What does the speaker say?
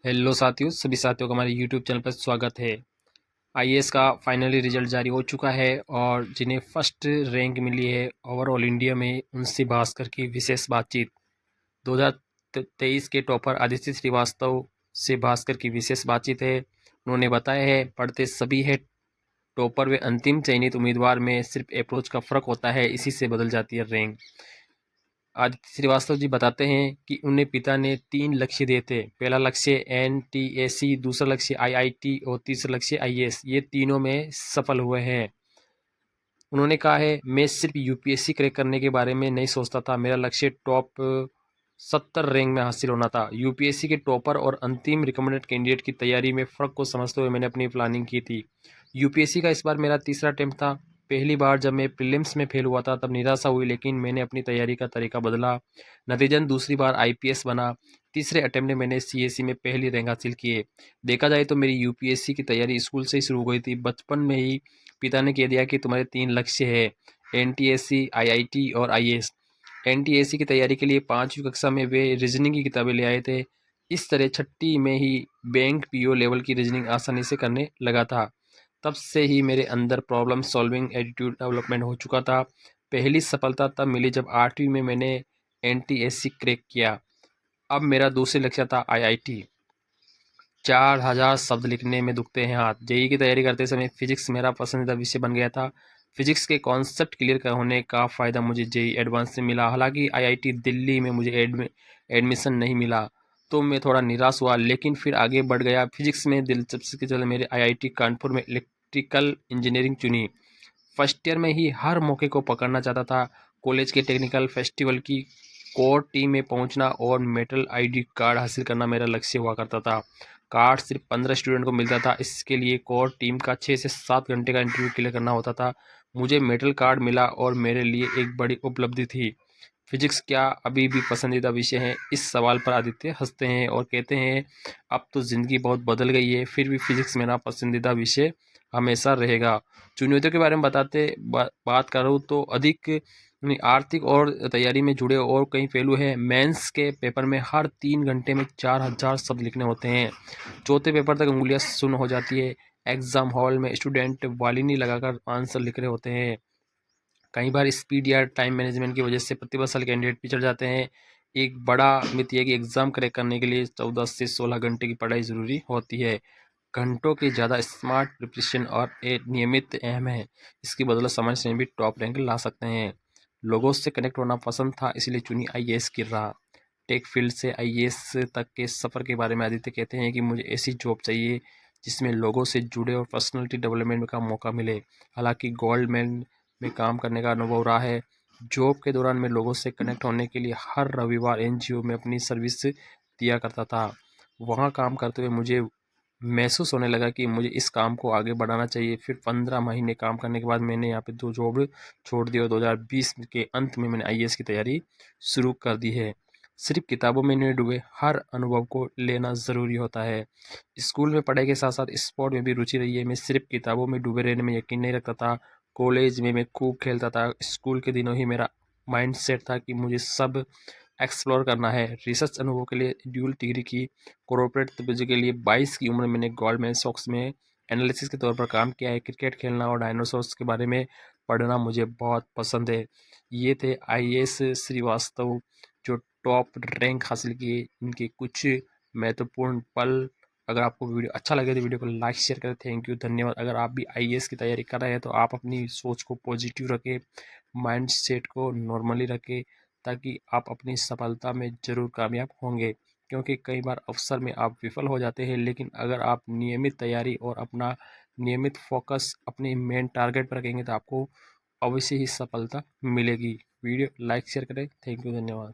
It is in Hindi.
हेलो साथियों, सभी साथियों का हमारे यूट्यूब चैनल पर स्वागत है। आईएएस का फाइनली रिजल्ट जारी हो चुका है और जिन्हें फर्स्ट रैंक मिली है ओवरऑल इंडिया में, उनसे भास्कर की विशेष बातचीत। 2023 के टॉपर आदित्य श्रीवास्तव से भास्कर की विशेष बातचीत है। उन्होंने बताया है, पढ़ते सभी है टॉपर व अंतिम चयनित उम्मीदवार में सिर्फ अप्रोच का फ़र्क होता है, इसी से बदल जाती है रैंक। आदित्य श्रीवास्तव जी बताते हैं कि उन्हें पिता ने 3 लक्ष्य दिए थे। पहला लक्ष्य एनटीएसी, दूसरा लक्ष्य आईआईटी और तीसरा लक्ष्य आईएएस। ये तीनों में सफल हुए हैं। उन्होंने कहा है, मैं सिर्फ यूपीएससी क्रैक करने के बारे में नहीं सोचता था, मेरा लक्ष्य टॉप 70 रैंक में हासिल होना था। यूपीएससी के टॉपर और अंतिम रिकमेंडेड कैंडिडेट की तैयारी में फ़र्क को समझते हुए मैंने अपनी प्लानिंग की थी। यूपीएससी का इस बार मेरा तीसरा अटेम्प्ट था। पहली बार जब मैं प्रीलिम्स में फेल हुआ था तब निराशा हुई, लेकिन मैंने अपनी तैयारी का तरीका बदला। नतीजन दूसरी बार आईपीएस बना। तीसरे अटेम्प्ट में मैंने सीएससी में पहली रैंक हासिल किए। देखा जाए तो मेरी यूपीएससी की तैयारी स्कूल से ही शुरू हो गई थी। बचपन में ही पिता ने कह दिया कि तुम्हारे 3 लक्ष्य है, एनटीएससी, आईआईटी और आईएएस। एनटीएससी की तैयारी के लिए 5वीं कक्षा में वे रीजनिंग की किताबें ले आए थे। इस तरह छठी में ही बैंक पीओ लेवल की रीजनिंग आसानी से करने लगा था। तब से ही मेरे अंदर प्रॉब्लम सॉल्विंग एटीट्यूड डेवलपमेंट हो चुका था। पहली सफलता तब मिली जब 8वीं में मैंने एनटीएससी क्रैक किया। अब मेरा दूसरी लक्ष्य था आईआईटी। 4000 शब्द लिखने में दुखते हैं हाथ। जेईई की तैयारी करते समय फिजिक्स मेरा पसंदीदा विषय बन गया था। फिजिक्स के कॉन्सेप्ट क्लियर होने का फ़ायदा मुझे जेईई एडवांस से मिला। हालांकि आईआईटी दिल्ली में मुझे एडमिशन नहीं मिला तो मैं थोड़ा निराश हुआ, लेकिन फिर आगे बढ़ गया। फिजिक्स में दिलचस्पी के चलते मेरे आईआईटी कानपुर में इलेक्ट्रिकल इंजीनियरिंग चुनी। फर्स्ट ईयर में ही हर मौके को पकड़ना चाहता था। कॉलेज के टेक्निकल फेस्टिवल की कोर टीम में पहुंचना और मेटल आईडी कार्ड हासिल करना मेरा लक्ष्य हुआ करता था। कार्ड सिर्फ 15 स्टूडेंट को मिलता था। इसके लिए कोर टीम का 6 से 7 घंटे का इंटरव्यू क्लियर करना होता था। मुझे मेटल कार्ड मिला और मेरे लिए एक बड़ी उपलब्धि थी। फिजिक्स क्या अभी भी पसंदीदा विषय है? इस सवाल पर आदित्य हंसते हैं और कहते हैं, अब तो ज़िंदगी बहुत बदल गई है, फिर भी फिजिक्स मेरा पसंदीदा विषय हमेशा रहेगा। चुनौतियों के बारे में बात करूँ तो अधिक आर्थिक और तैयारी में जुड़े और कई पहलू हैं। मेंस के पेपर में हर 3 घंटे में 4000 शब्द लिखने होते हैं। चौथे पेपर तक उंगलियां सुन्न हो जाती है। एग्जाम हॉल में स्टूडेंट वालिनी लगाकर आंसर लिख रहे होते हैं। कई बार स्पीड या टाइम मैनेजमेंट की वजह से प्रतिभाशाली कैंडिडेट पिछड़ जाते हैं। एक बड़ा मिथ यह कि एग्जाम क्रैक करने के लिए 14 से 16 घंटे की पढ़ाई ज़रूरी होती है। घंटों की ज़्यादा स्मार्ट प्रिपरेशन और एक नियमित अहम है। इसकी बदौलत समाज से भी टॉप रैंक ला सकते हैं। लोगों से कनेक्ट होना पसंद था, इसलिए चुनी आईएएस की राह। टेक फील्ड से आईएएस तक के सफ़र के बारे में आदित्य कहते हैं कि मुझे ऐसी जॉब चाहिए जिसमें लोगों से जुड़े और पर्सनैलिटी डेवलपमेंट का मौका मिले। हालांकि गोल्डमैन में काम करने का अनुभव रहा है। जॉब के दौरान मैं लोगों से कनेक्ट होने के लिए हर रविवार एनजीओ में अपनी सर्विस दिया करता था। वहाँ काम करते हुए मुझे महसूस होने लगा कि मुझे इस काम को आगे बढ़ाना चाहिए। फिर 15 महीने काम करने के बाद मैंने यहाँ पे 2 जॉब छोड़ दी और 2020 के अंत में मैंने आईएएस की तैयारी शुरू कर दी है। सिर्फ किताबों में नहीं डूबे, हर अनुभव को लेना ज़रूरी होता है। स्कूल में पढ़ाई के साथ साथ स्पोर्ट में भी रुचि रही है। मैं सिर्फ किताबों में डूबे रहने में यकीन नहीं रखता था। कॉलेज में मैं खूब खेलता था। स्कूल के दिनों ही मेरा माइंड सेट था कि मुझे सब एक्सप्लोर करना है। रिसर्च अनुभव के लिए ड्यूल डिग्री की। कॉर्पोरेट तजुर्बे के लिए 22 की उम्र में मैंने गोल्डमैन सॉक्स में एनालिसिस के तौर पर काम किया है। क्रिकेट खेलना और डायनासोर्स के बारे में पढ़ना मुझे बहुत पसंद है। ये थे आईएएस श्रीवास्तव जो टॉप रैंक हासिल किए, इनके कुछ महत्वपूर्ण पल। अगर आपको वीडियो अच्छा लगे तो वीडियो को लाइक शेयर करें। थैंक यू, धन्यवाद। अगर आप भी आईएएस की तैयारी कर रहे हैं तो आप अपनी सोच को पॉजिटिव रखें, माइंड सेट को नॉर्मली रखें, ताकि आप अपनी सफलता में ज़रूर कामयाब होंगे। क्योंकि कई बार अवसर में आप विफल हो जाते हैं, लेकिन अगर आप नियमित तैयारी और अपना नियमित फोकस अपने मेन टारगेट पर रखेंगे तो आपको अवश्य ही सफलता मिलेगी। वीडियो लाइक शेयर करें। थैंक यू, धन्यवाद।